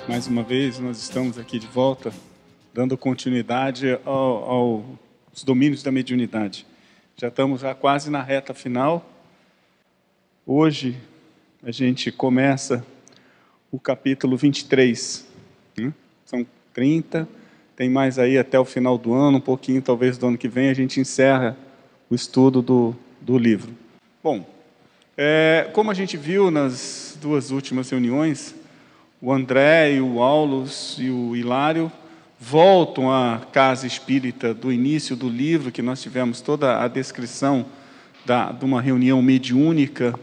Mais uma vez, nós estamos aqui de volta, dando continuidade aos domínios da mediunidade. Já estamos quase na reta final. Hoje, a gente começa o capítulo 23. São 30, tem mais aí até o final do ano, um pouquinho talvez do ano que vem, a gente encerra o estudo do livro. Bom, como a gente viu nas duas últimas reuniões, o André e o Aulus e o Hilário voltam à casa espírita do início do livro, que nós tivemos toda a descrição de uma reunião mediúnica,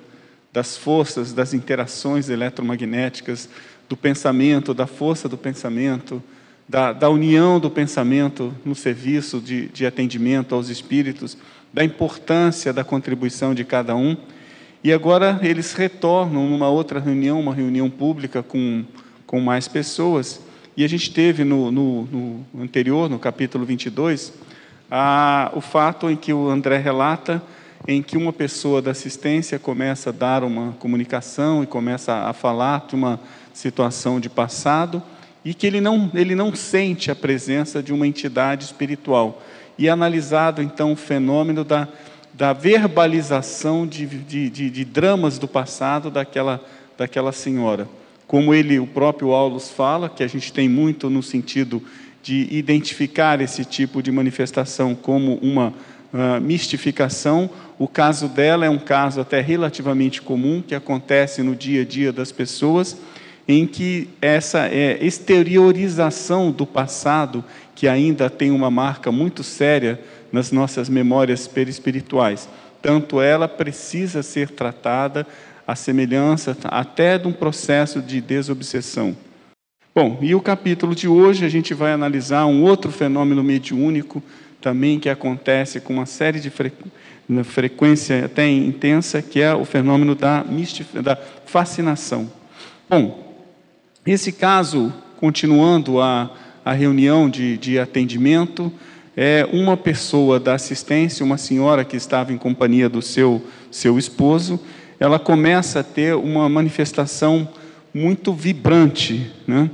das forças, das interações eletromagnéticas, do pensamento, da força do pensamento, da união do pensamento no serviço de atendimento aos espíritos, da importância da contribuição de cada um. E agora eles retornam numa outra reunião, uma reunião pública com mais pessoas. E a gente teve no anterior, no capítulo 22, o fato em que o André relata em que uma pessoa da assistência começa a dar uma comunicação e começa a falar de uma situação de passado e que ele não sente a presença de uma entidade espiritual. E é analisado, então, o fenômeno da verbalização de dramas do passado daquela senhora. Como o próprio Aulus fala, que a gente tem muito no sentido de identificar esse tipo de manifestação como uma mistificação. O caso dela é um caso até relativamente comum, que acontece no dia a dia das pessoas, em que essa exteriorização do passado, que ainda tem uma marca muito séria nas nossas memórias perispirituais. Tanto ela precisa ser tratada à semelhança até de um processo de desobsessão. Bom, e o capítulo de hoje a gente vai analisar um outro fenômeno mediúnico também que acontece com uma série de frequência até intensa, que é o fenômeno da fascinação. Bom, esse caso, continuando a reunião de atendimento, uma pessoa da assistência, uma senhora que estava em companhia do seu esposo, ela começa a ter uma manifestação muito vibrante, né?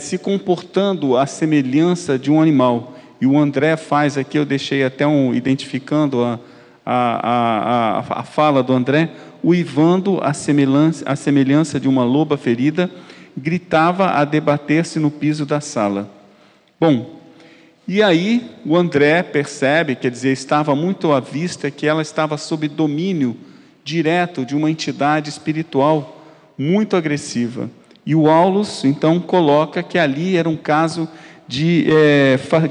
Se comportando à semelhança de um animal. E o André faz aqui, eu deixei até identificando a fala do André, uivando à semelhança de uma loba ferida, gritava a debater-se no piso da sala. Bom, e aí o André percebe, quer dizer, estava muito à vista que ela estava sob domínio direto de uma entidade espiritual muito agressiva. E o Aulus, então, coloca que ali era um caso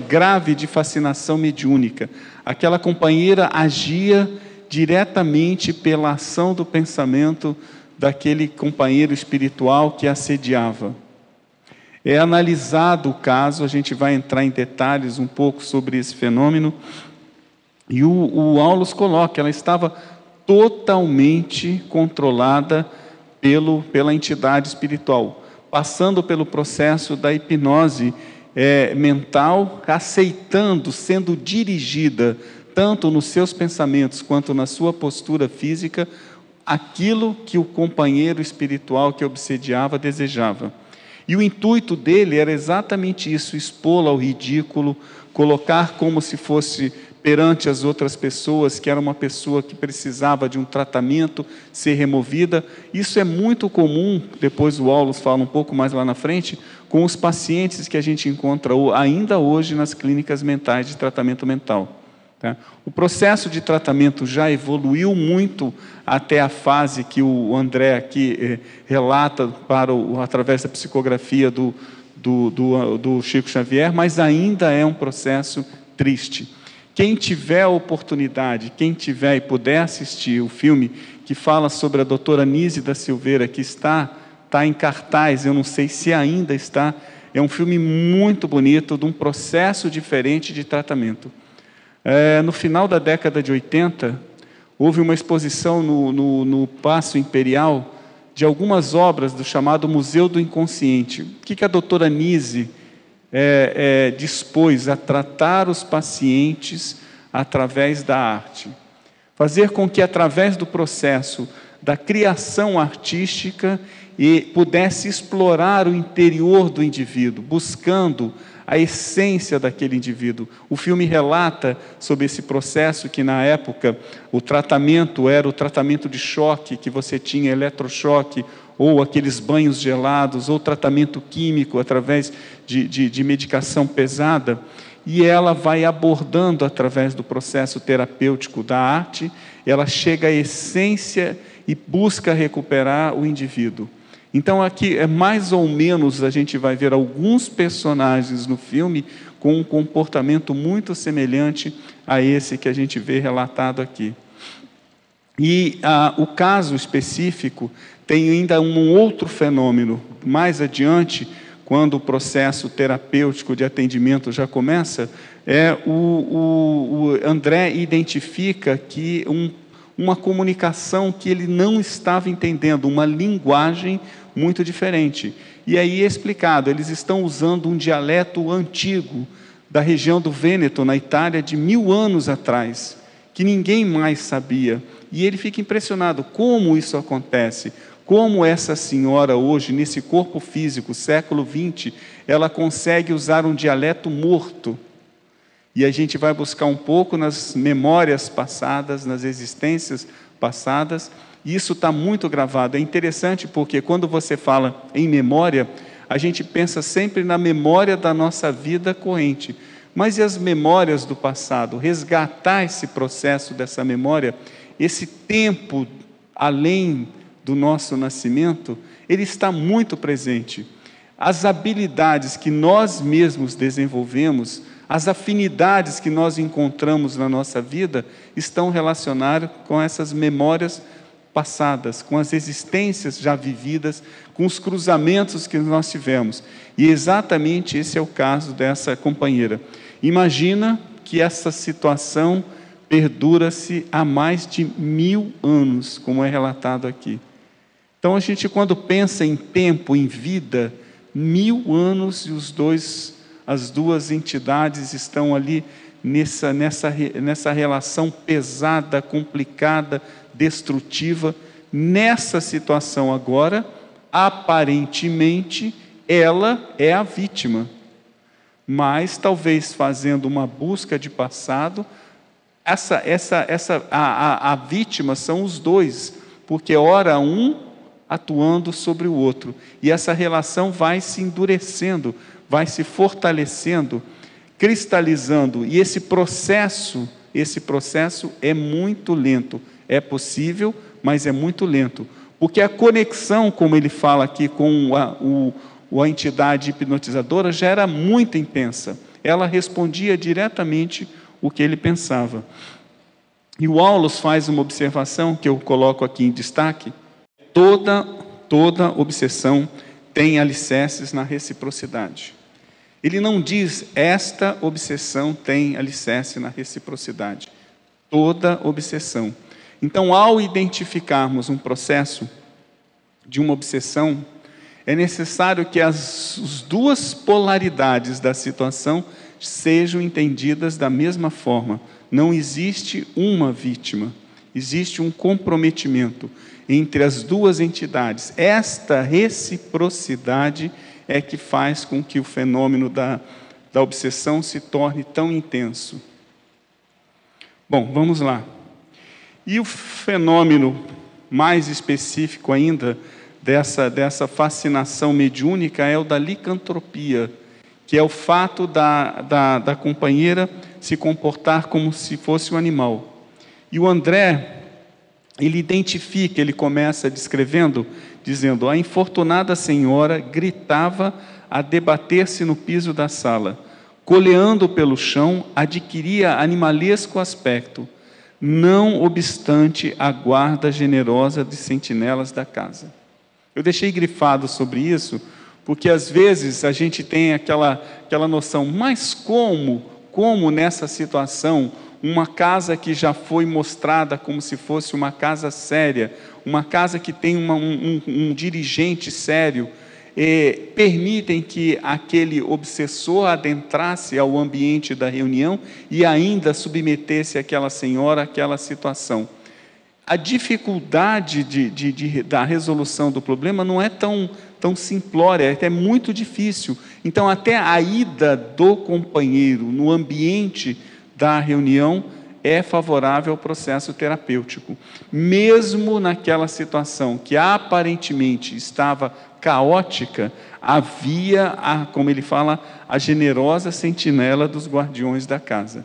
grave de fascinação mediúnica. Aquela companheira agia diretamente pela ação do pensamento daquele companheiro espiritual que assediava. É analisado o caso, a gente vai entrar em detalhes um pouco sobre esse fenômeno, e o Aulus coloca, ela estava totalmente controlada pela entidade espiritual, passando pelo processo da hipnose mental, aceitando, sendo dirigida, tanto nos seus pensamentos quanto na sua postura física, aquilo que o companheiro espiritual que obsediava desejava. E o intuito dele era exatamente isso, expô-la ao ridículo, colocar como se fosse perante as outras pessoas, que era uma pessoa que precisava de um tratamento, ser removida. Isso é muito comum, depois o Aulus fala um pouco mais lá na frente, com os pacientes que a gente encontra ainda hoje nas clínicas mentais de tratamento mental. Tá? O processo de tratamento já evoluiu muito até a fase que o André aqui relata através da psicografia do Chico Xavier, mas ainda é um processo triste. Quem tiver a oportunidade, quem tiver e puder assistir o filme que fala sobre a doutora Nise da Silveira, que está em cartaz, eu não sei se ainda está, é um filme muito bonito, de um processo diferente de tratamento. No final da década de 80, houve uma exposição no Paço Imperial de algumas obras do chamado Museu do Inconsciente. O que a doutora Nise dispôs a tratar os pacientes através da arte? Fazer com que, através do processo da criação artística e pudesse explorar o interior do indivíduo, buscando a essência daquele indivíduo. O filme relata sobre esse processo que, na época, o tratamento era o tratamento de choque, que você tinha eletrochoque, ou aqueles banhos gelados, ou tratamento químico através de medicação pesada, e ela vai abordando através do processo terapêutico da arte, ela chega à essência e busca recuperar o indivíduo. Então aqui é mais ou menos, a gente vai ver alguns personagens no filme com um comportamento muito semelhante a esse que a gente vê relatado aqui. E o caso específico tem ainda um outro fenômeno. Mais adiante, quando o processo terapêutico de atendimento já começa, o André identifica que uma comunicação que ele não estava entendendo, uma linguagem muito diferente. E aí é explicado, eles estão usando um dialeto antigo da região do Vêneto, na Itália, de 1000 anos atrás, que ninguém mais sabia. E ele fica impressionado como isso acontece, como essa senhora hoje, nesse corpo físico, século XX, ela consegue usar um dialeto morto. E a gente vai buscar um pouco nas memórias passadas, nas existências passadas, e isso está muito gravado. É interessante porque quando você fala em memória, a gente pensa sempre na memória da nossa vida corrente. Mas e as memórias do passado? Resgatar esse processo dessa memória, esse tempo além do nosso nascimento, ele está muito presente. As habilidades que nós mesmos desenvolvemos, as afinidades que nós encontramos na nossa vida, estão relacionadas com essas memórias passadas, com as existências já vividas, com os cruzamentos que nós tivemos. E exatamente esse é o caso dessa companheira. Imagina que essa situação perdura-se há mais de 1000 anos, como é relatado aqui. Então a gente, quando pensa em tempo, em vida, 1000 anos e as duas entidades estão ali nessa relação pesada, complicada, destrutiva. Nessa situação agora, aparentemente, ela é a vítima. Mas, talvez fazendo uma busca de passado, a vítima são os dois, porque ora um atuando sobre o outro. E essa relação vai se endurecendo, vai se fortalecendo, cristalizando. E esse processo é muito lento. É possível, mas é muito lento. Porque a conexão, como ele fala aqui, com a entidade hipnotizadora, já era muito intensa. Ela respondia diretamente o que ele pensava. E o Aulus faz uma observação, que eu coloco aqui em destaque: toda obsessão tem alicerces na reciprocidade. Ele não diz, esta obsessão tem alicerce na reciprocidade. Toda obsessão. Então, ao identificarmos um processo de uma obsessão, é necessário que as duas polaridades da situação sejam entendidas da mesma forma. Não existe uma vítima, existe um comprometimento entre as duas entidades. Esta reciprocidade é que faz com que o fenômeno da obsessão se torne tão intenso. Bom, vamos lá. E o fenômeno mais específico ainda dessa fascinação mediúnica é o da licantropia, que é o fato da companheira se comportar como se fosse um animal. E o André, ele identifica, ele começa descrevendo, dizendo: a infortunada senhora gritava a debater-se no piso da sala, coleando pelo chão, adquiria animalesco aspecto, não obstante a guarda generosa de sentinelas da casa. Eu deixei grifado sobre isso, porque às vezes a gente tem aquela noção, mas como nessa situação, uma casa que já foi mostrada como se fosse uma casa séria, uma casa que tem um dirigente sério, permitem que aquele obsessor adentrasse ao ambiente da reunião e ainda submetesse aquela senhora àquela situação. a dificuldade da resolução do problema não é tão simplória, é muito difícil. Então, até a ida do companheiro no ambiente da reunião é favorável ao processo terapêutico. Mesmo naquela situação que aparentemente estava caótica, havia, como ele fala, a generosa sentinela dos guardiões da casa.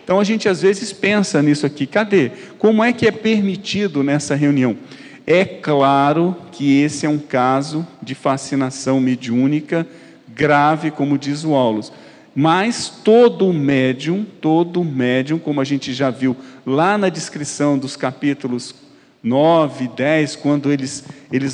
Então, a gente às vezes pensa nisso aqui, cadê? Como é que é permitido nessa reunião? É claro que esse é um caso de fascinação mediúnica grave, como diz o Aulus. Mas todo médium, como a gente já viu lá na descrição dos capítulos 9, 10, quando eles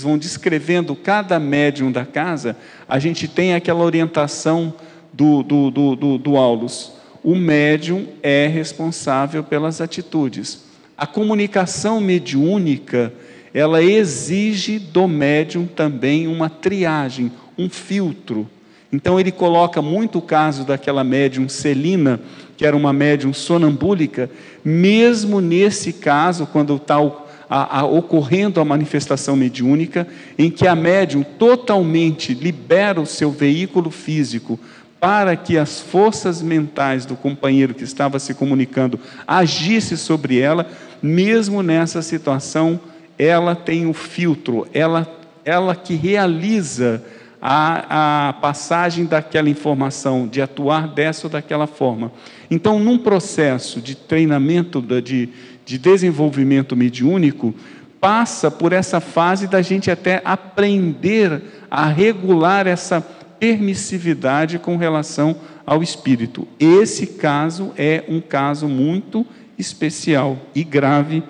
vão descrevendo cada médium da casa, a gente tem aquela orientação do Aulus. O médium é responsável pelas atitudes. A comunicação mediúnica, ela exige do médium também uma triagem, um filtro. Então ele coloca muito o caso daquela médium Celina, que era uma médium sonambúlica. Mesmo nesse caso, quando está ocorrendo a manifestação mediúnica, em que a médium totalmente libera o seu veículo físico para que as forças mentais do companheiro que estava se comunicando agisse sobre ela, mesmo nessa situação, ela tem o filtro, ela que realiza a passagem daquela informação, de atuar dessa ou daquela forma. Então, num processo de treinamento, de desenvolvimento mediúnico, passa por essa fase da gente até aprender a regular essa permissividade com relação ao espírito. Esse caso é um caso muito especial e grave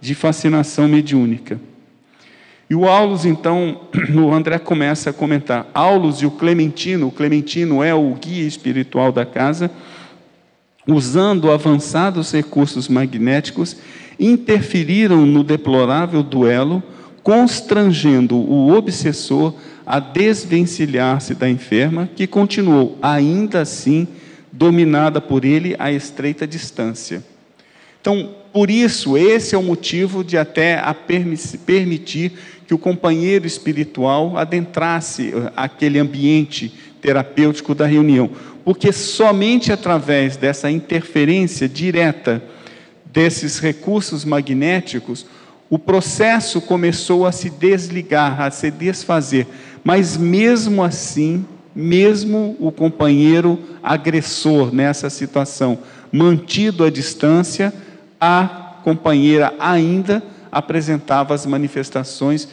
de fascinação mediúnica. E o Aulus, então, o André começa a comentar, Aulus e o Clementino é o guia espiritual da casa, usando avançados recursos magnéticos, interferiram no deplorável duelo, constrangendo o obsessor a desvencilhar-se da enferma, que continuou, ainda assim, dominada por ele a estreita distância. Então, por isso, esse é o motivo de até permitir que o companheiro espiritual adentrasse aquele ambiente terapêutico da reunião, porque somente através dessa interferência direta desses recursos magnéticos, o processo começou a se desligar, a se desfazer, mas mesmo assim, mesmo o companheiro agressor nessa situação, mantido à distância, a companheira ainda apresentava as manifestações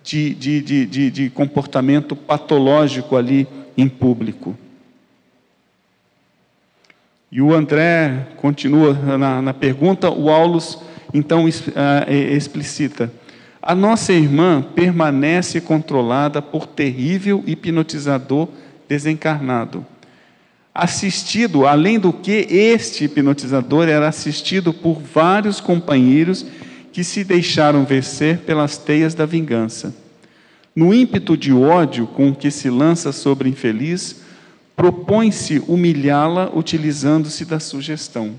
de comportamento patológico ali em público. E o André continua na pergunta, o Aulus então explicita: a nossa irmã permanece controlada por terrível hipnotizador desencarnado. Assistido, além do que este hipnotizador era assistido por vários companheiros que se deixaram vencer pelas teias da vingança. No ímpeto de ódio com que se lança sobre o infeliz, propõe-se humilhá-la utilizando-se da sugestão.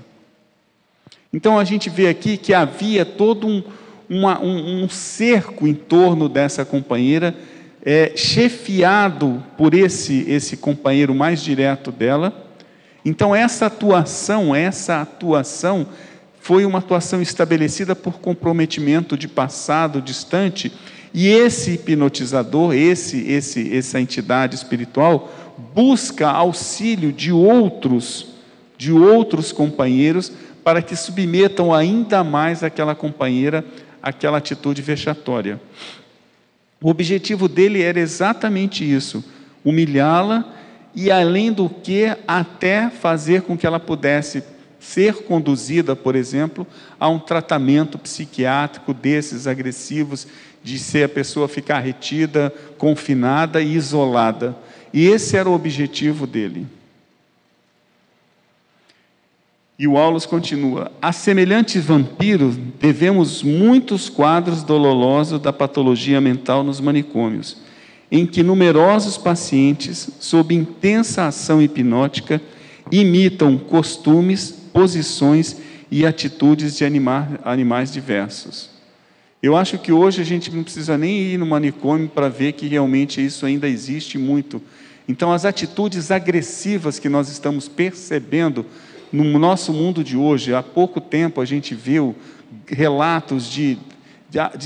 Então a gente vê aqui que havia todo um cerco em torno dessa companheira, chefiado por esse companheiro mais direto dela. Então essa atuação foi uma atuação estabelecida por comprometimento de passado distante, e esse hipnotizador, essa entidade espiritual, busca auxílio de outros companheiros para que submetam ainda mais aquela companheira àquela atitude vexatória. O objetivo dele era exatamente isso, humilhá-la e, além do que, até fazer com que ela pudesse ser conduzida, por exemplo, a um tratamento psiquiátrico desses agressivos, de ser a pessoa ficar retida, confinada e isolada. E esse era o objetivo dele. E o Aulus continua: a semelhante vampiro, devemos muitos quadros dolorosos da patologia mental nos manicômios, em que numerosos pacientes, sob intensa ação hipnótica, imitam costumes, posições e atitudes de animais diversos. Eu acho que hoje a gente não precisa nem ir no manicômio para ver que realmente isso ainda existe muito. Então, as atitudes agressivas que nós estamos percebendo no nosso mundo de hoje, há pouco tempo a gente viu relatos de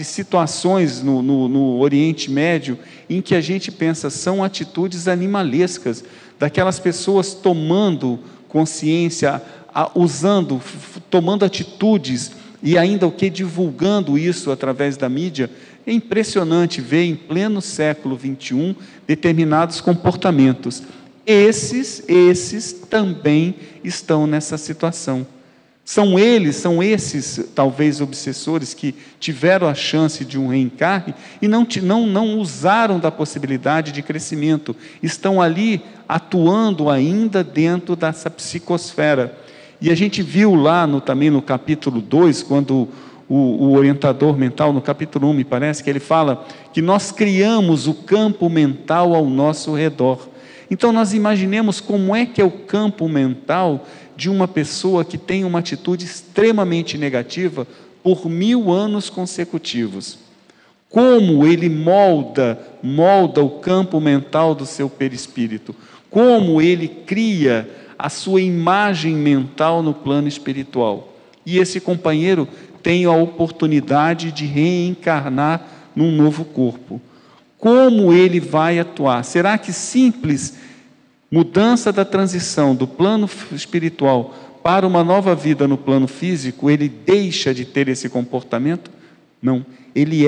situações no Oriente Médio em que a gente pensa são atitudes animalescas, daquelas pessoas tomando consciência, tomando atitudes e ainda divulgando isso através da mídia. É impressionante ver em pleno século XXI determinados comportamentos. Esses também estão nessa situação. São esses, talvez, obsessores que tiveram a chance de um reencarne e não usaram da possibilidade de crescimento. Estão ali atuando ainda dentro dessa psicosfera. E a gente viu lá também no capítulo 2, quando o orientador mental, no capítulo 1, me parece, que ele fala que nós criamos o campo mental ao nosso redor. Então, nós imaginemos como é que é o campo mental de uma pessoa que tem uma atitude extremamente negativa por 1000 anos consecutivos. Como ele molda o campo mental do seu perispírito. Como ele cria a sua imagem mental no plano espiritual. E esse companheiro tem a oportunidade de reencarnar num novo corpo. Como ele vai atuar? Será que simples mudança da transição do plano espiritual para uma nova vida no plano físico, ele deixa de ter esse comportamento? Não. Ele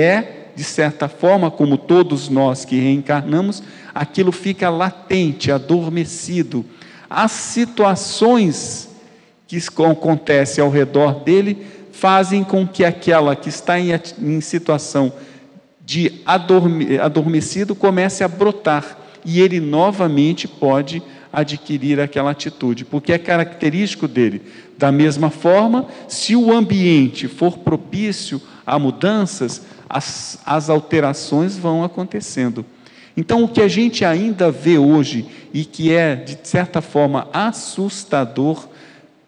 de certa forma, como todos nós que reencarnamos, aquilo fica latente, adormecido. As situações que acontecem ao redor dele fazem com que aquela que está em situação de adormecido comece a brotar, e ele novamente pode adquirir aquela atitude, porque é característico dele. Da mesma forma, se o ambiente for propício a mudanças, as alterações vão acontecendo. Então, o que a gente ainda vê hoje, e que é, de certa forma, assustador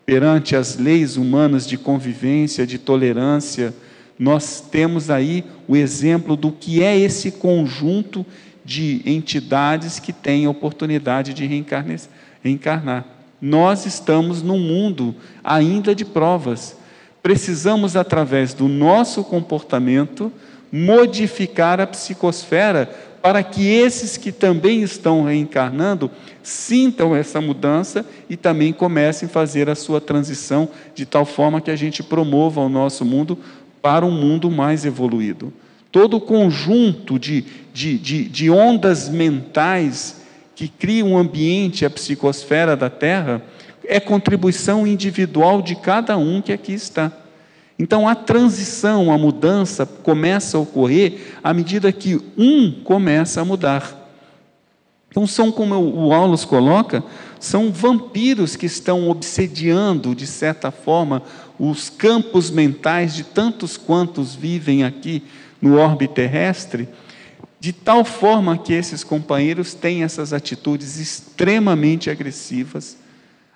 perante as leis humanas de convivência, de tolerância, nós temos aí o exemplo do que é esse conjunto de entidades que têm a oportunidade de reencarnar. Nós estamos num mundo ainda de provas. Precisamos, através do nosso comportamento, modificar a psicosfera para que esses que também estão reencarnando sintam essa mudança e também comecem a fazer a sua transição de tal forma que a gente promova o nosso mundo para um mundo mais evoluído. Todo o conjunto de ondas mentais que criam um ambiente, a psicosfera da Terra, é contribuição individual de cada um que aqui está. Então, a transição, a mudança começa a ocorrer à medida que um começa a mudar. Então, são, como o Aulus coloca, são vampiros que estão obsediando, de certa forma, os campos mentais de tantos quantos vivem aqui no orbe terrestre, de tal forma que esses companheiros têm essas atitudes extremamente agressivas,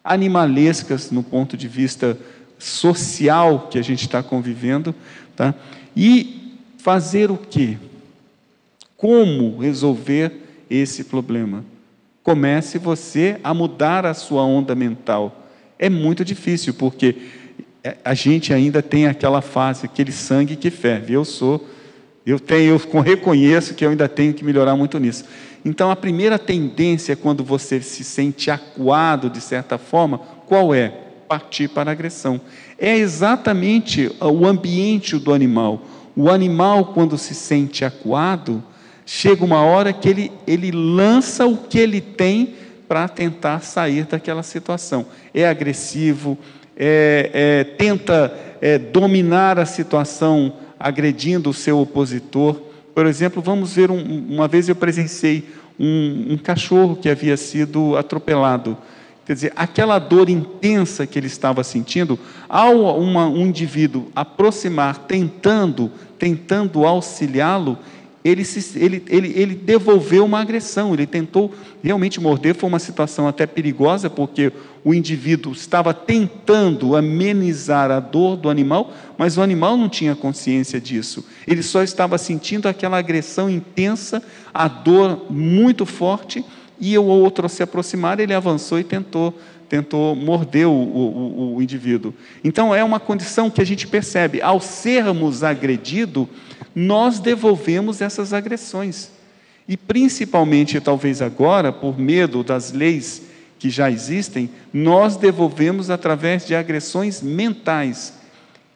animalescas no ponto de vista social que a gente está convivendo, tá? E fazer o quê? Como resolver esse problema? Comece você a mudar a sua onda mental. É muito difícil, porque a gente ainda tem aquela fase, aquele sangue que ferve. Eu reconheço que eu ainda tenho que melhorar muito nisso. Então, a primeira tendência, quando você se sente acuado, de certa forma, qual é? Partir para a agressão. É exatamente o ambiente do animal. O animal, quando se sente acuado, chega uma hora que ele lança o que ele tem para tentar sair daquela situação. É agressivo, tenta dominar a situação, agredindo o seu opositor. Por exemplo, vamos ver, uma vez eu presenciei um cachorro que havia sido atropelado. Quer dizer, aquela dor intensa que ele estava sentindo, ao um indivíduo aproximar, tentando auxiliá-lo, ele devolveu uma agressão, ele tentou realmente morder. Foi uma situação até perigosa, porque o indivíduo estava tentando amenizar a dor do animal, mas o animal não tinha consciência disso. Ele só estava sentindo aquela agressão intensa, a dor muito forte, e o outro, ao se aproximar, ele avançou e tentou morder o indivíduo. Então, é uma condição que a gente percebe. Ao sermos agredidos, nós devolvemos essas agressões. E principalmente, talvez agora, por medo das leis que já existem, nós devolvemos através de agressões mentais.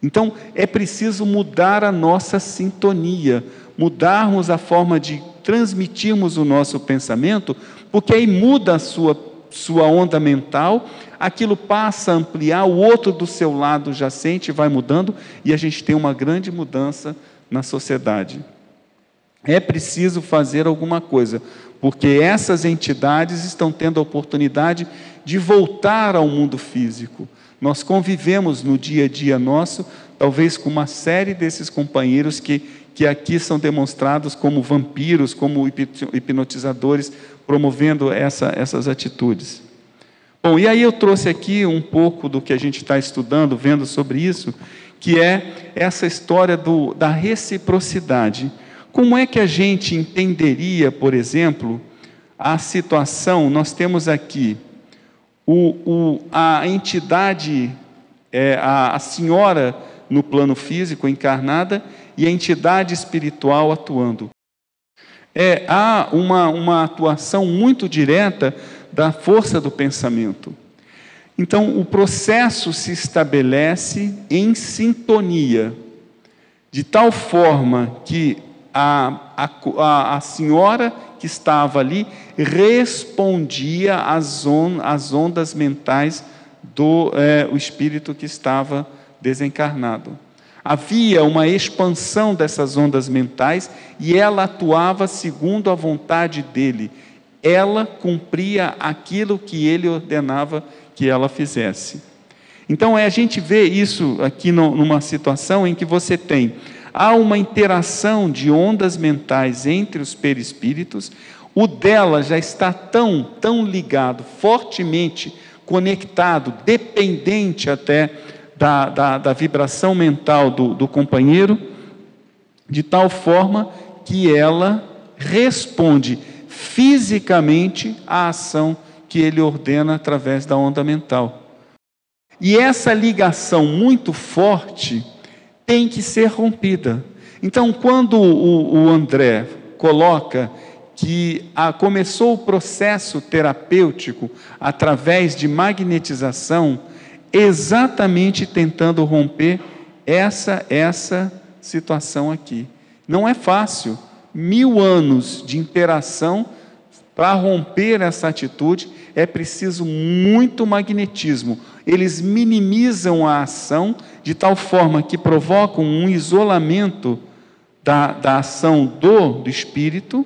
Então, é preciso mudar a nossa sintonia, mudarmos a forma de transmitirmos o nosso pensamento, porque aí muda a sua onda mental, aquilo passa a ampliar, o outro do seu lado já sente, vai mudando, e a gente tem uma grande mudança na sociedade. É preciso fazer alguma coisa, porque essas entidades estão tendo a oportunidade de voltar ao mundo físico. Nós convivemos no dia a dia nosso, talvez com uma série desses companheiros que aqui são demonstrados como vampiros, como hipnotizadores, promovendo essas atitudes. Bom, e aí eu trouxe aqui um pouco do que a gente está estudando, vendo sobre isso, que é essa história da reciprocidade. Como é que a gente entenderia, por exemplo, a situação? Nós temos aqui a entidade, a senhora no plano físico encarnada e a entidade espiritual atuando. Há uma atuação muito direta da força do pensamento. Então, o processo se estabelece em sintonia, de tal forma que a senhora que estava ali respondia às ondas mentais do espírito que estava desencarnado. Havia uma expansão dessas ondas mentais e ela atuava segundo a vontade dele. Ela cumpria aquilo que ele ordenava que ela fizesse. Então, a gente vê isso aqui numa situação em que há uma interação de ondas mentais entre os perispíritos. O dela já está tão ligado, fortemente conectado, dependente até da vibração mental do companheiro, de tal forma que ela responde fisicamente à ação que ele ordena através da onda mental. E essa ligação muito forte tem que ser rompida. Então, quando o André coloca que começou o processo terapêutico através de magnetização, exatamente tentando romper essa situação aqui. Não é fácil. 1000 anos de interação para romper essa atitude, é preciso muito magnetismo. Eles minimizam a ação de tal forma que provocam um isolamento da ação do espírito,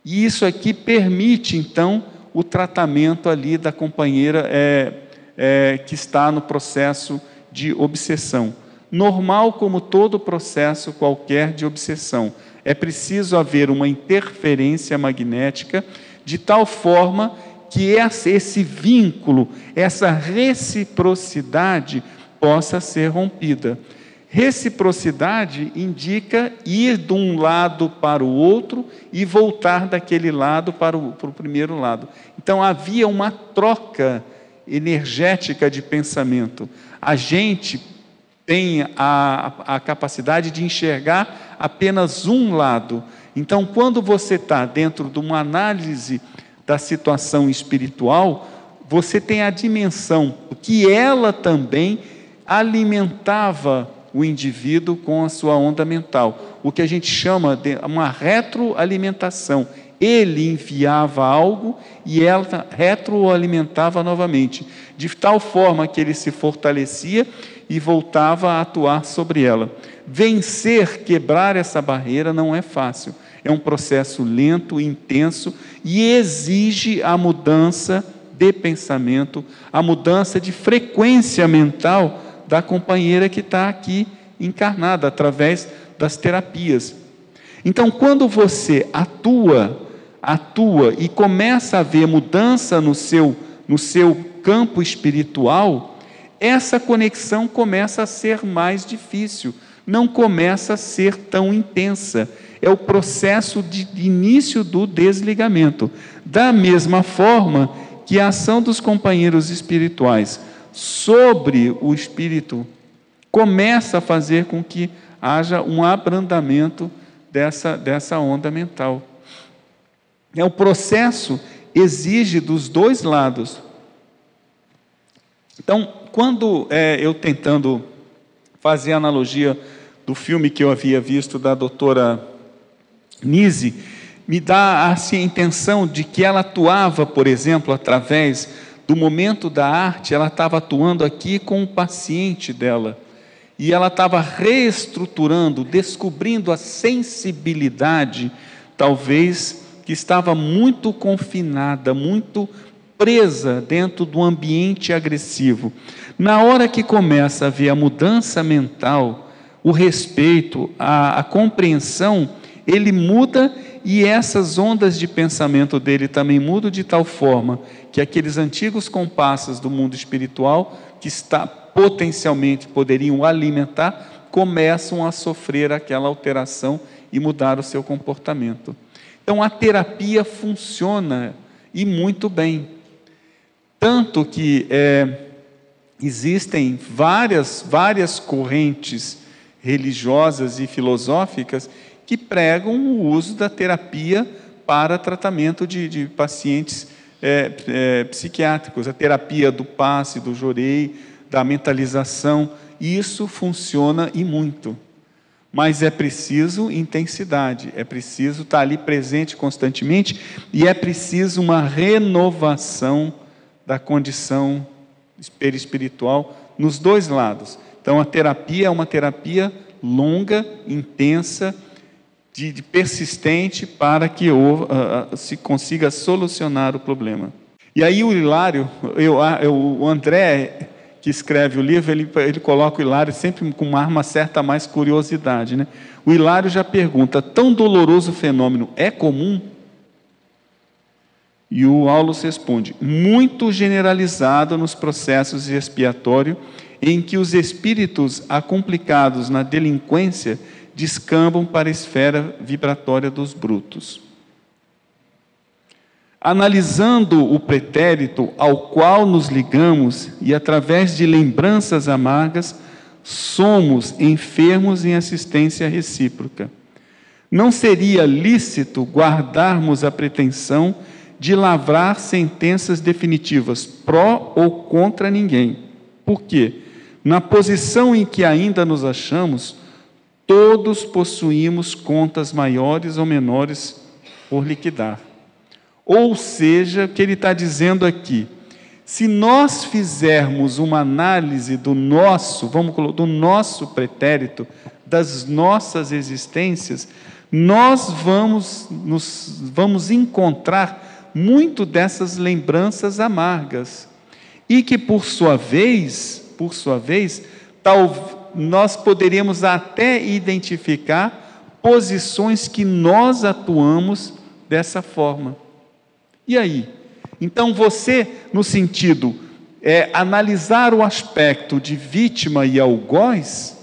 e isso aqui permite, então, o tratamento ali da companheira que está no processo de obsessão. Normal como todo processo qualquer de obsessão. É preciso haver uma interferência magnética de tal forma que esse vínculo, essa reciprocidade possa ser rompida. Reciprocidade indica ir de um lado para o outro e voltar daquele lado para o primeiro lado. Então havia uma troca energética de pensamento. A gente tem a capacidade de enxergar apenas um lado. Então, quando você está dentro de uma análise da situação espiritual, você tem a dimensão que ela também alimentava o indivíduo com a sua onda mental, o que a gente chama de uma retroalimentação. Ele enviava algo e ela retroalimentava novamente, de tal forma que ele se fortalecia e voltava a atuar sobre ela. Vencer, quebrar essa barreira não é fácil. É um processo lento, intenso e exige a mudança de pensamento, a mudança de frequência mental da companheira que está aqui encarnada, através das terapias. Então, quando você atua e começa a ver mudança no seu campo espiritual, essa conexão começa a ser mais difícil, não começa a ser tão intensa. É o processo de início do desligamento. Da mesma forma que a ação dos companheiros espirituais sobre o espírito começa a fazer com que haja um abrandamento dessa onda mental. O processo exige dos dois lados. Então, quando eu tentando fazer a analogia do filme que eu havia visto da doutora Nise, me dá assim, a intenção de que ela atuava, por exemplo, através do momento da arte, ela estava atuando aqui com o paciente dela, e ela estava reestruturando, descobrindo a sensibilidade, talvez, que estava muito confinada, muito presa dentro do ambiente agressivo. Na hora que começa a ver a mudança mental, o respeito, a compreensão, ele muda, e essas ondas de pensamento dele também mudam de tal forma que aqueles antigos compassos do mundo espiritual, que potencialmente poderiam alimentar, começam a sofrer aquela alteração e mudar o seu comportamento. Então a terapia funciona, e muito bem. Tanto que existem várias correntes religiosas e filosóficas que pregam o uso da terapia para tratamento de pacientes psiquiátricos, a terapia do passe, do jorei, da mentalização. Isso funciona e muito, mas é preciso intensidade, é preciso estar ali presente constantemente, e é preciso uma renovação da condição espiritual nos dois lados. Então a terapia é uma terapia longa, intensa, de persistente, para que se consiga solucionar o problema. E aí o Hilário, o André, que escreve o livro, ele coloca o Hilário sempre com uma certa mais curiosidade, né? O Hilário já pergunta: tão doloroso fenômeno é comum? E o Aulus responde: muito generalizado nos processos expiatórios, em que os espíritos acomplicados na delinquência descambam para a esfera vibratória dos brutos. Analisando o pretérito ao qual nos ligamos, e através de lembranças amargas, somos enfermos em assistência recíproca. Não seria lícito guardarmos a pretensão de lavrar sentenças definitivas pró ou contra ninguém. Por quê? Na posição em que ainda nos achamos, todos possuímos contas maiores ou menores por liquidar. Ou seja, o que ele está dizendo aqui: se nós fizermos uma análise do nosso pretérito, das nossas existências, nós vamos encontrar muito dessas lembranças amargas, e que por sua vez, nós poderíamos até identificar posições que nós atuamos dessa forma. E aí? Então você, no sentido, analisar o aspecto de vítima e algoz,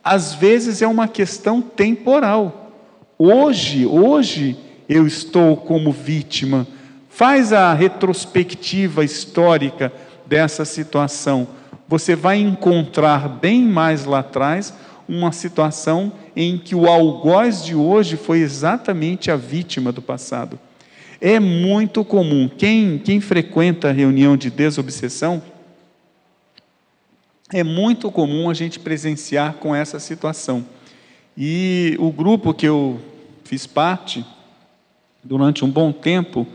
às vezes é uma questão temporal. Hoje eu estou como vítima. Faz a retrospectiva histórica dessa situação. Você vai encontrar bem mais lá atrás uma situação em que o algoz de hoje foi exatamente a vítima do passado. É muito comum. Quem frequenta a reunião de desobsessão, é muito comum a gente presenciar com essa situação. E o grupo que eu fiz parte, durante um bom tempo,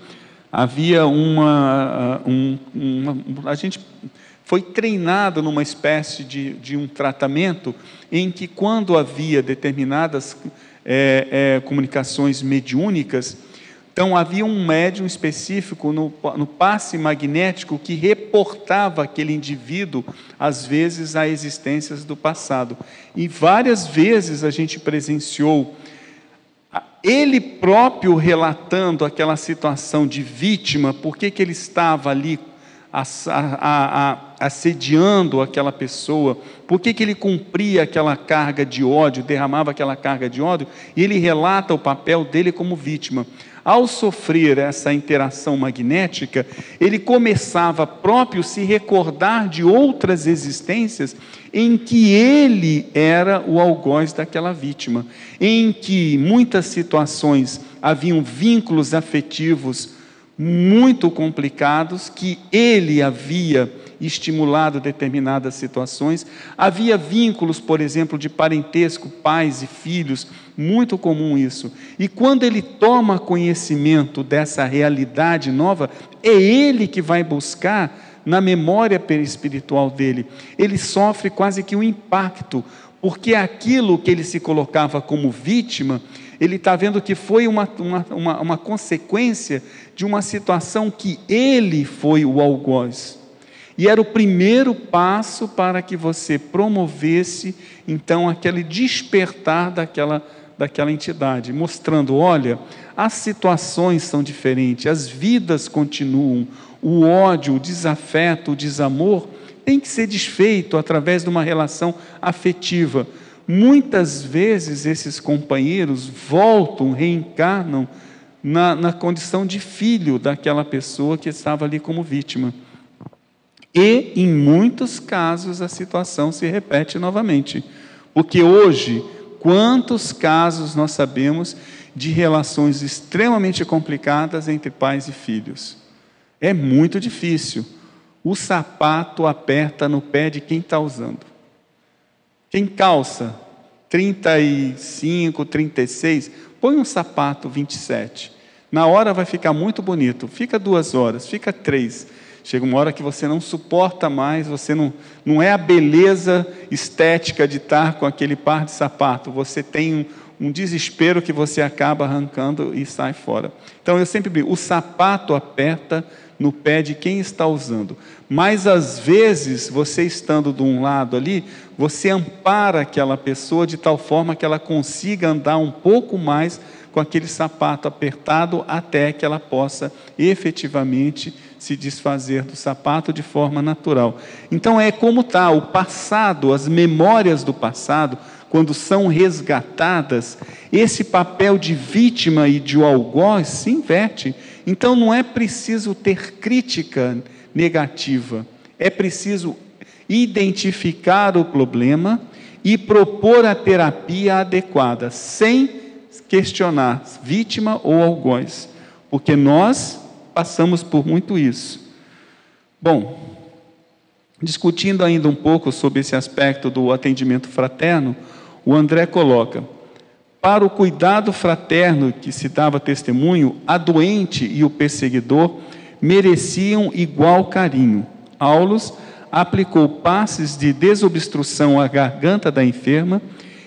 havia a gente foi treinado numa espécie de um tratamento em que, quando havia determinadas comunicações mediúnicas, então havia um médium específico no passe magnético que reportava aquele indivíduo, às vezes, a existências do passado. E várias vezes a gente presenciou ele próprio relatando aquela situação de vítima, por que ele estava ali assediando aquela pessoa, por que ele cumpria aquela carga de ódio, derramava aquela carga de ódio, e ele relata o papel dele como vítima. Ao sofrer essa interação magnética, ele começava próprio a se recordar de outras existências em que ele era o algoz daquela vítima, em que muitas situações haviam vínculos afetivos muito complicados, que ele havia estimulado determinadas situações, havia vínculos, por exemplo, de parentesco, pais e filhos, muito comum isso, e quando ele toma conhecimento dessa realidade nova, é ele que vai buscar na memória espiritual dele, ele sofre quase que um impacto, porque aquilo que ele se colocava como vítima, ele está vendo que foi uma consequência de uma situação que ele foi o algoz. E era o primeiro passo para que você promovesse, então, aquele despertar daquela entidade, mostrando, olha, as situações são diferentes, as vidas continuam, o ódio, o desafeto, o desamor, tem que ser desfeito através de uma relação afetiva. Muitas vezes esses companheiros voltam, reencarnam na condição de filho daquela pessoa que estava ali como vítima. E, em muitos casos, a situação se repete novamente. Porque hoje, quantos casos nós sabemos de relações extremamente complicadas entre pais e filhos? É muito difícil. O sapato aperta no pé de quem está usando. Quem calça 35, 36, põe um sapato 27. Na hora vai ficar muito bonito. Fica 2 horas, fica 3. Chega uma hora que você não suporta mais, você não é a beleza estética de estar com aquele par de sapato. Você tem um desespero que você acaba arrancando e sai fora. Então eu sempre digo, o sapato aperta no pé de quem está usando. Mas às vezes, você estando de um lado ali, você ampara aquela pessoa de tal forma que ela consiga andar um pouco mais com aquele sapato apertado até que ela possa efetivamente se desfazer do sapato de forma natural. Então é como está o passado, as memórias do passado, quando são resgatadas, esse papel de vítima e de algoz se inverte. Então não é preciso ter crítica negativa, é preciso identificar o problema e propor a terapia adequada, sem questionar vítima ou algoz, porque nós passamos por muito isso. Bom, discutindo ainda um pouco sobre esse aspecto do atendimento fraterno, o André coloca: para o cuidado fraterno que se dava testemunho, a doente e o perseguidor mereciam igual carinho. Aulos aplicou passes de desobstrução à garganta da enferma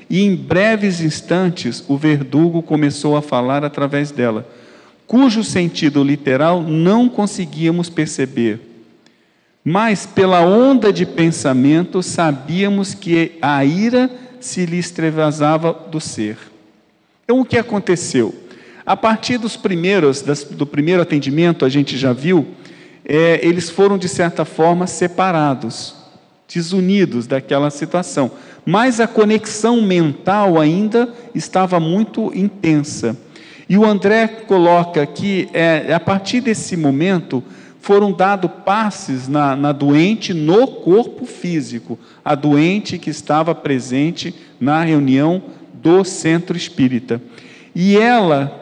e em breves instantes o verdugo começou a falar através dela, cujo sentido literal não conseguíamos perceber. Mas pela onda de pensamento sabíamos que a ira se lhe extravasava do ser. Então o que aconteceu? A partir do primeiro atendimento, a gente já viu, eles foram de certa forma separados, desunidos daquela situação, mas a conexão mental ainda estava muito intensa. E o André coloca que a partir desse momento foram dados passes na doente no corpo físico, a doente que estava presente na reunião do centro espírita. E ela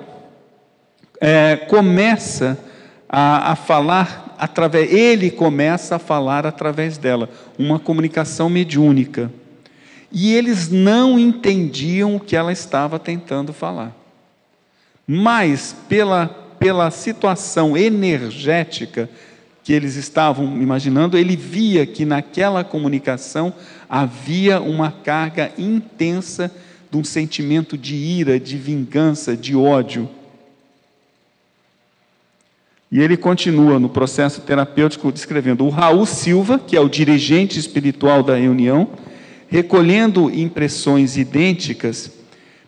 começa a falar ele começa a falar através dela, uma comunicação mediúnica. E eles não entendiam o que ela estava tentando falar. Mas pela situação energética que eles estavam imaginando, ele via que naquela comunicação havia uma carga intensa de um sentimento de ira, de vingança, de ódio. E ele continua no processo terapêutico descrevendo: o Raul Silva, que é o dirigente espiritual da reunião, recolhendo impressões idênticas,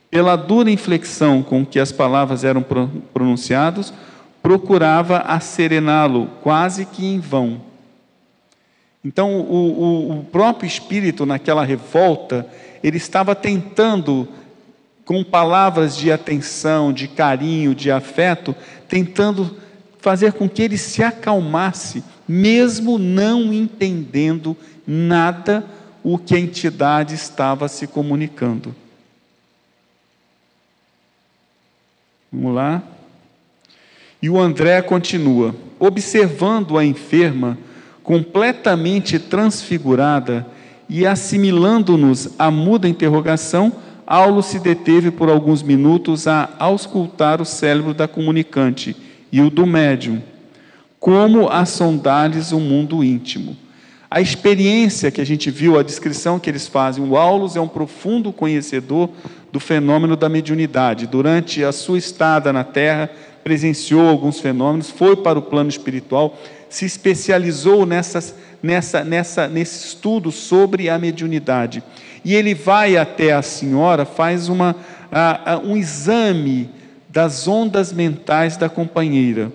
pela dura inflexão com que as palavras eram pronunciadas, procurava acerená-lo, quase que em vão. Então, o próprio espírito, naquela revolta, ele estava tentando, com palavras de atenção, de carinho, de afeto, tentando fazer com que ele se acalmasse, mesmo não entendendo nada o que a entidade estava se comunicando. Vamos lá. E o André continua: observando a enferma, completamente transfigurada, e assimilando-nos à muda interrogação, Aulo se deteve por alguns minutos a auscultar o cérebro da comunicante e o do médium, como a sondar-lhes o mundo íntimo. A experiência que a gente viu, a descrição que eles fazem, o Aulo é um profundo conhecedor do fenômeno da mediunidade. Durante a sua estada na Terra, presenciou alguns fenômenos, foi para o plano espiritual, se especializou nesse estudo sobre a mediunidade. E ele vai até a senhora, faz um exame das ondas mentais da companheira,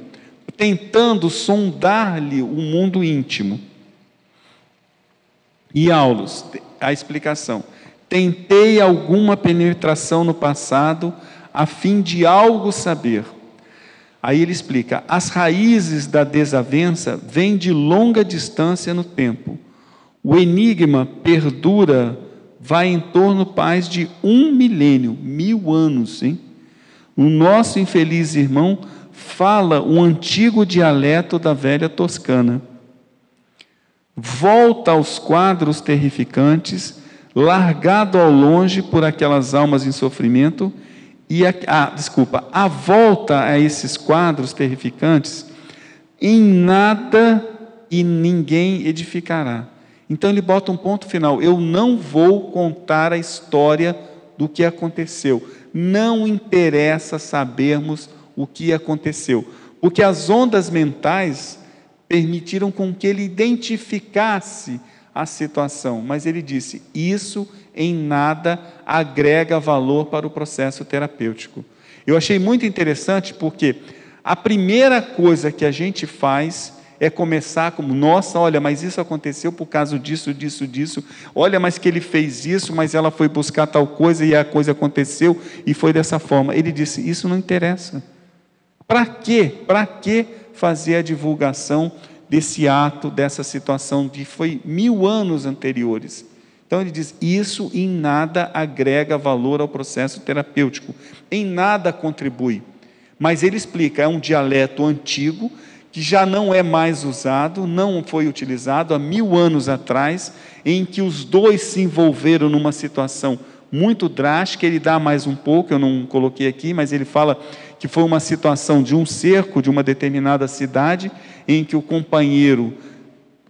tentando sondar-lhe o mundo íntimo. E Aulo, a explicação: tentei alguma penetração no passado, a fim de algo saber. Aí ele explica: as raízes da desavença vêm de longa distância no tempo. O enigma perdura, vai em torno, paz, de 1 milênio, 1000 anos, hein? O nosso infeliz irmão fala um antigo dialeto da velha Toscana. Volta aos quadros terrificantes, largado ao longe por aquelas almas em sofrimento, a volta a esses quadros terrificantes, em nada e ninguém edificará. Então ele bota um ponto final: eu não vou contar a história do que aconteceu, não interessa sabermos o que aconteceu, porque as ondas mentais permitiram com que ele identificasse a situação, mas ele disse: isso em nada agrega valor para o processo terapêutico. Eu achei muito interessante, porque a primeira coisa que a gente faz é começar como: nossa, olha, mas isso aconteceu por causa disso, olha, mas que ele fez isso, mas ela foi buscar tal coisa e a coisa aconteceu e foi dessa forma. Ele disse: isso não interessa. Para quê? Para que fazer a divulgação desse ato, dessa situação que foi 1000 anos anteriores? Então ele diz: isso em nada agrega valor ao processo terapêutico, em nada contribui. Mas ele explica: é um dialeto antigo, que já não é mais usado, não foi utilizado há 1000 anos atrás, em que os dois se envolveram numa situação muito drástica. Ele dá mais um pouco, eu não coloquei aqui, mas ele fala que foi uma situação de um cerco de uma determinada cidade, em que o companheiro,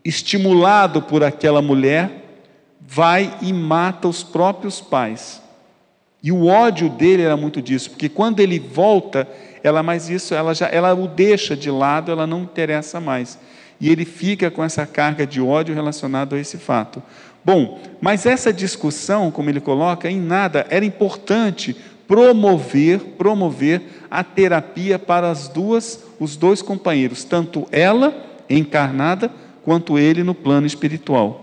estimulado por aquela mulher, vai e mata os próprios pais. E o ódio dele era muito disso, porque quando ele volta, ela o deixa de lado, ela não interessa mais. E ele fica com essa carga de ódio relacionada a esse fato. Bom, mas essa discussão, como ele coloca, em nada era importante promover a terapia para os dois companheiros, tanto ela encarnada, quanto ele no plano espiritual.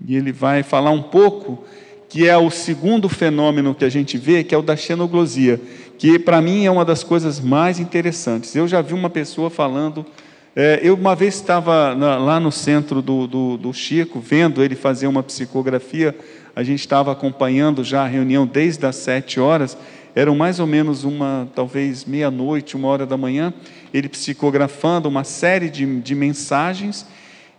E ele vai falar um pouco, que é o segundo fenômeno que a gente vê, que é o da xenoglosia, que para mim é uma das coisas mais interessantes. Eu já vi uma pessoa falando, eu uma vez estava lá no centro do Chico, vendo ele fazer uma psicografia. A gente estava acompanhando já a reunião desde as 7 horas, eram mais ou menos talvez meia-noite, 1h da manhã, ele psicografando uma série de mensagens,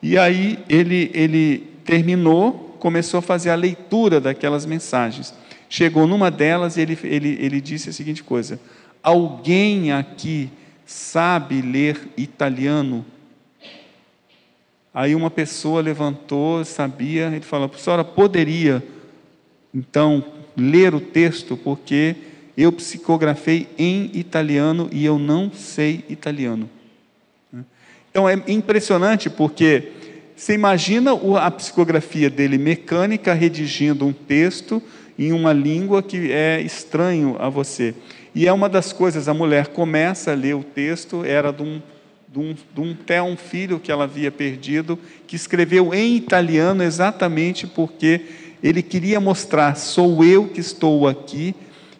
e aí ele terminou, começou a fazer a leitura daquelas mensagens. Chegou numa delas e ele disse a seguinte coisa: alguém aqui sabe ler italiano? Aí uma pessoa levantou, sabia, ele falou: a senhora poderia, então, ler o texto, porque eu psicografei em italiano e eu não sei italiano. Então é impressionante, porque você imagina a psicografia dele mecânica, redigindo um texto em uma língua que é estranho a você. E é uma das coisas, a mulher começa a ler o texto, era de um filho que ela havia perdido, que escreveu em italiano exatamente porque ele queria mostrar, sou eu que estou aqui,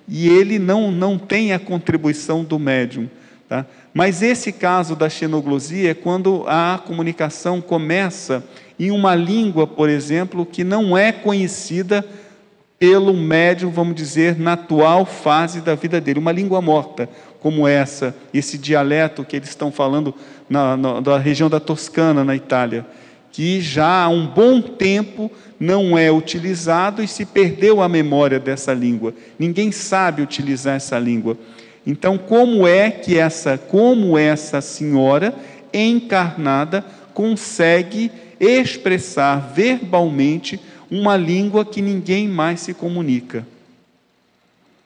e ele não tem a contribuição do médium. Tá? Mas esse caso da xenoglosia é quando a comunicação começa em uma língua, por exemplo, que não é conhecida pelo médium, vamos dizer, na atual fase da vida dele, uma língua morta, como esse dialeto que eles estão falando da região da Toscana, na Itália, que já há um bom tempo não é utilizado e se perdeu a memória dessa língua. Ninguém sabe utilizar essa língua. Então, como essa senhora encarnada consegue expressar verbalmente uma língua que ninguém mais se comunica?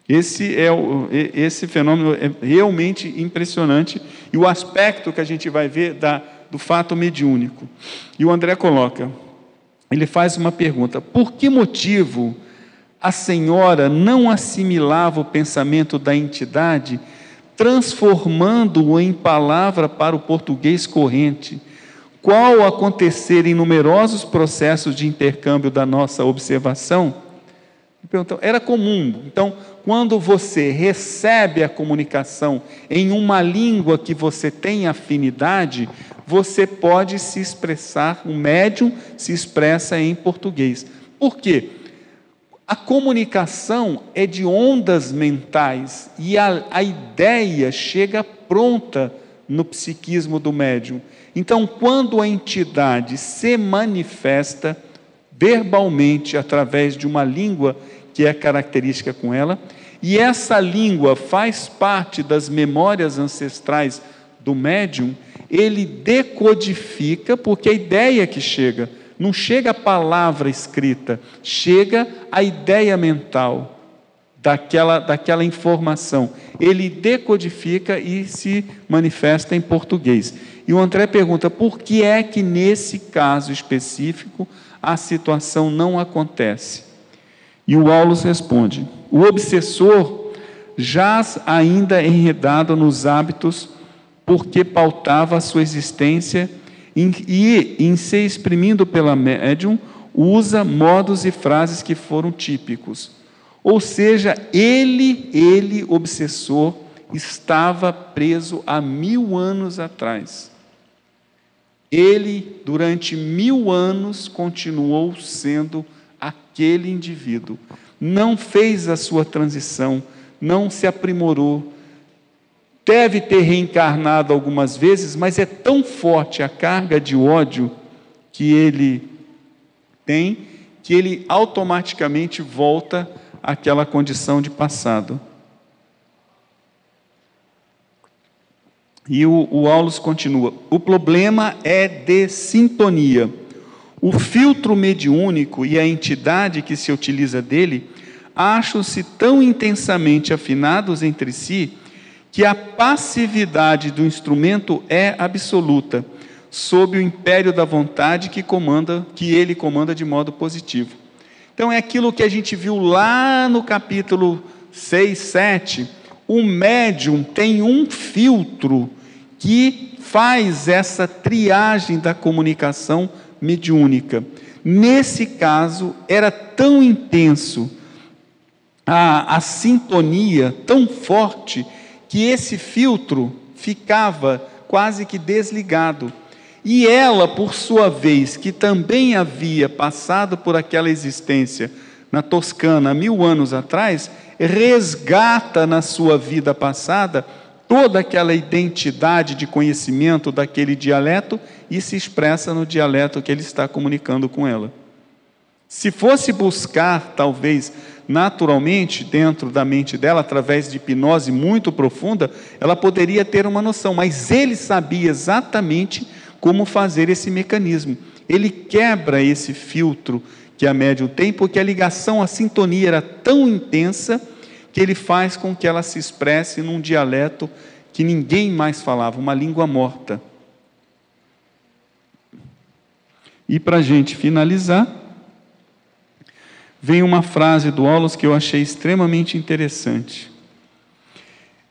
Esse fenômeno é realmente impressionante, e o aspecto que a gente vai ver do fato mediúnico. E o André coloca, ele faz uma pergunta: por que motivo a senhora não assimilava o pensamento da entidade, transformando-o em palavra para o português corrente, qual acontecer em numerosos processos de intercâmbio da nossa observação? Então, era comum. Então, quando você recebe a comunicação em uma língua que você tem afinidade, você pode se expressar, o médium se expressa em português. Por quê? A comunicação é de ondas mentais e a ideia chega pronta no psiquismo do médium. Então, quando a entidade se manifesta verbalmente através de uma língua que é característica com ela, e essa língua faz parte das memórias ancestrais do médium, ele decodifica, porque a ideia que chega, não chega a palavra escrita, chega a ideia mental daquela informação. Ele decodifica e se manifesta em português. E o André pergunta, por que é que nesse caso específico a situação não acontece? E o Aulus responde, o obsessor jaz ainda enredado nos hábitos porque pautava a sua existência e, em se exprimindo pela médium, usa modos e frases que foram típicos. Ou seja, ele, obsessor, estava preso há 1000 anos atrás. Ele, durante 1000 anos, continuou sendo aquele indivíduo. Não fez a sua transição, não se aprimorou. Deve ter reencarnado algumas vezes, mas é tão forte a carga de ódio que ele tem, que ele automaticamente volta àquela condição de passado. E o Aulus continua, o problema é de sintonia. O filtro mediúnico e a entidade que se utiliza dele acham-se tão intensamente afinados entre si que a passividade do instrumento é absoluta, sob o império da vontade que ele comanda de modo positivo. Então é aquilo que a gente viu lá no capítulo 6, 7, o médium tem um filtro que faz essa triagem da comunicação mediúnica. Nesse caso, era tão intenso a sintonia, tão forte, que esse filtro ficava quase que desligado. E ela, por sua vez, que também havia passado por aquela existência na Toscana há 1000 anos atrás, resgata na sua vida passada toda aquela identidade de conhecimento daquele dialeto e se expressa no dialeto que ele está comunicando com ela. Se fosse buscar, talvez, naturalmente, dentro da mente dela, através de hipnose muito profunda, ela poderia ter uma noção, mas ele sabia exatamente como fazer esse mecanismo. Ele quebra esse filtro que a médium tem, porque a ligação, a sintonia era tão intensa que ele faz com que ela se expresse num dialeto que ninguém mais falava, uma língua morta. E para a gente finalizar, vem uma frase do Aulus que eu achei extremamente interessante.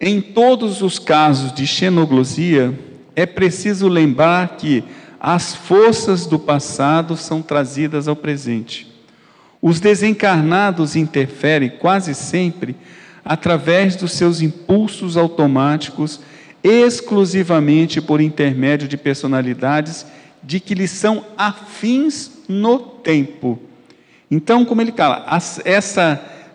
Em todos os casos de xenoglosia, é preciso lembrar que as forças do passado são trazidas ao presente. Os desencarnados interferem quase sempre através dos seus impulsos automáticos, exclusivamente por intermédio de personalidades de que lhes são afins no tempo. Então, como ele fala,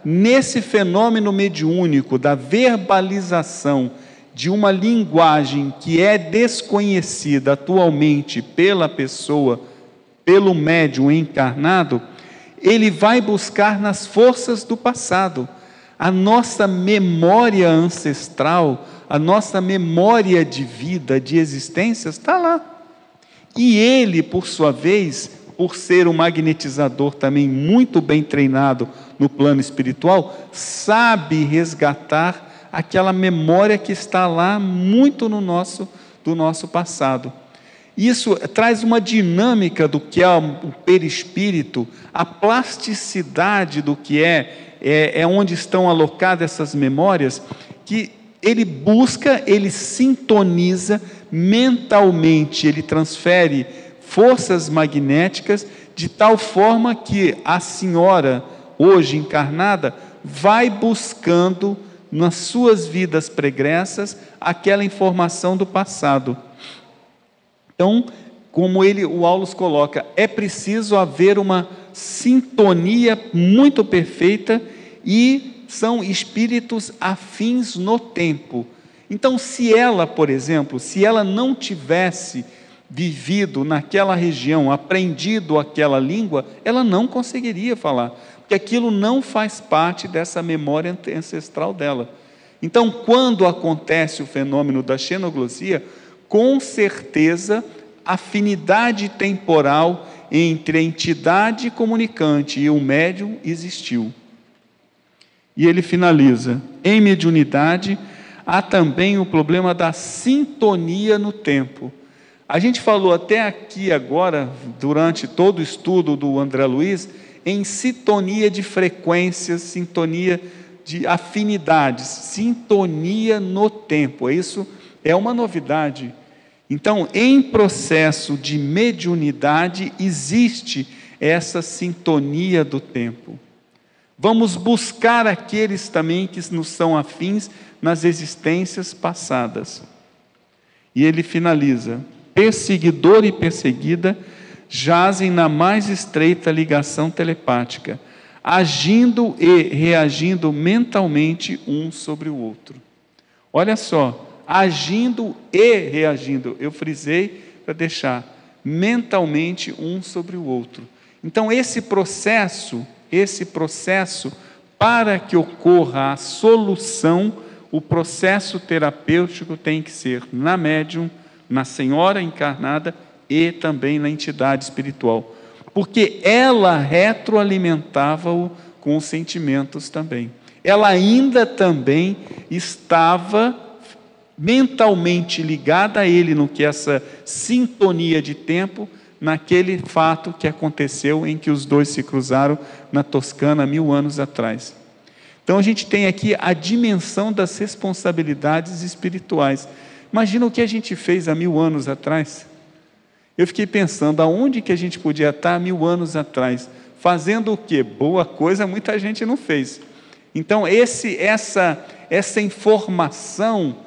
nesse fenômeno mediúnico da verbalização de uma linguagem que é desconhecida atualmente pela pessoa, pelo médium encarnado, ele vai buscar nas forças do passado. A nossa memória ancestral, a nossa memória de vida, de existência, está lá. E ele, por sua vez, por ser um magnetizador também muito bem treinado no plano espiritual, sabe resgatar aquela memória que está lá muito do nosso passado. Isso traz uma dinâmica do que é o perispírito, a plasticidade do que é onde estão alocadas essas memórias, que ele busca, ele sintoniza mentalmente, ele transfere forças magnéticas de tal forma que a senhora, hoje encarnada, vai buscando nas suas vidas pregressas aquela informação do passado. Então, como o Aulus coloca, é preciso haver uma sintonia muito perfeita e são espíritos afins no tempo. Então, se ela, por exemplo, se ela não tivesse vivido naquela região, aprendido aquela língua, ela não conseguiria falar, porque aquilo não faz parte dessa memória ancestral dela. Então, quando acontece o fenômeno da xenoglosia, com certeza, afinidade temporal entre a entidade comunicante e o médium existiu. E ele finaliza: em mediunidade, há também o problema da sintonia no tempo. A gente falou até aqui agora, durante todo o estudo do André Luiz, em sintonia de frequências, sintonia de afinidades, sintonia no tempo. Isso é uma novidade. Então, em processo de mediunidade, existe essa sintonia do tempo. Vamos buscar aqueles também que nos são afins nas existências passadas. E ele finaliza: perseguidor e perseguida jazem na mais estreita ligação telepática, agindo e reagindo mentalmente um sobre o outro. Olha só, agindo e reagindo, eu frisei para deixar mentalmente um sobre o outro. Então, esse processo, para que ocorra a solução, o processo terapêutico tem que ser na médium, na senhora encarnada e também na entidade espiritual, porque ela retroalimentava-o com os sentimentos também. Ela ainda também estava mentalmente ligada a ele no que essa sintonia de tempo, naquele fato que aconteceu em que os dois se cruzaram na Toscana 1000 anos atrás. Então a gente tem aqui a dimensão das responsabilidades espirituais. Imagina o que a gente fez há 1000 anos atrás. Eu fiquei pensando, aonde que a gente podia estar há 1000 anos atrás? Fazendo o quê? Boa coisa muita gente não fez. Então essa informação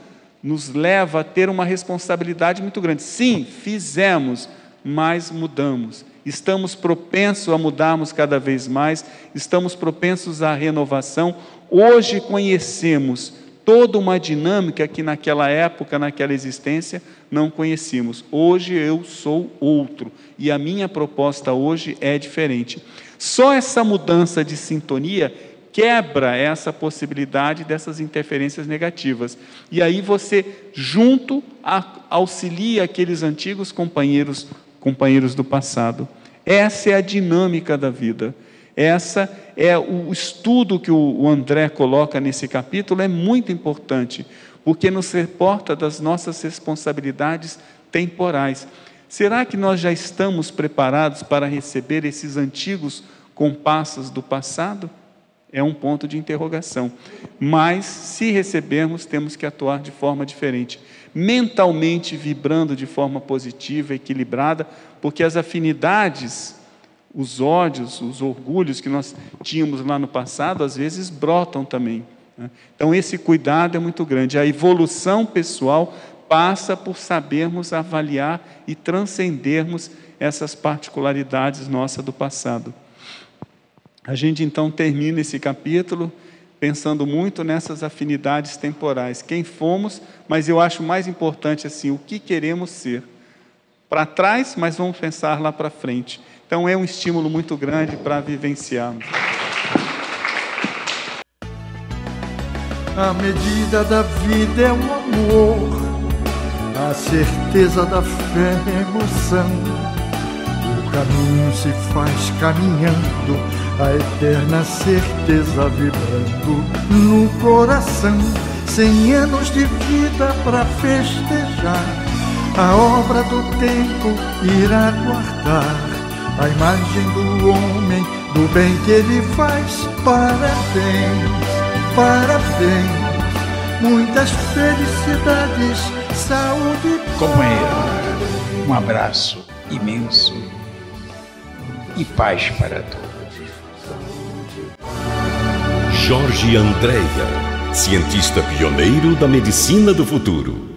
nos leva a ter uma responsabilidade muito grande. Sim, fizemos, mas mudamos. Estamos propensos a mudarmos cada vez mais, estamos propensos à renovação. Hoje conhecemos toda uma dinâmica que naquela época, naquela existência, não conhecíamos. Hoje eu sou outro, e a minha proposta hoje é diferente. Só essa mudança de sintonia quebra essa possibilidade dessas interferências negativas. E aí você, junto, auxilia aqueles antigos companheiros do passado. Essa é a dinâmica da vida. Essa é o estudo que o André coloca nesse capítulo, é muito importante, porque nos reporta das nossas responsabilidades temporais. Será que nós já estamos preparados para receber esses antigos compassos do passado? É um ponto de interrogação. Mas, se recebermos, temos que atuar de forma diferente, mentalmente vibrando de forma positiva, equilibrada, porque as afinidades, os ódios, os orgulhos que nós tínhamos lá no passado, às vezes brotam também, né? Então, esse cuidado é muito grande. A evolução pessoal passa por sabermos avaliar e transcendermos essas particularidades nossas do passado. A gente então termina esse capítulo pensando muito nessas afinidades temporais, quem fomos, mas eu acho mais importante assim, o que queremos ser. Para trás, mas vamos pensar lá para frente. Então é um estímulo muito grande para vivenciarmos. A medida da vida é o amor, a certeza da fé é a emoção. O caminho se faz caminhando, a eterna certeza vibrando no coração. 100 anos de vida para festejar, a obra do tempo irá guardar a imagem do homem, do bem que ele faz. Parabéns, parabéns, muitas felicidades, saúde e paz. Companheiro, um abraço imenso e paz para todos. Jorge Andréia, cientista pioneiro da medicina do futuro.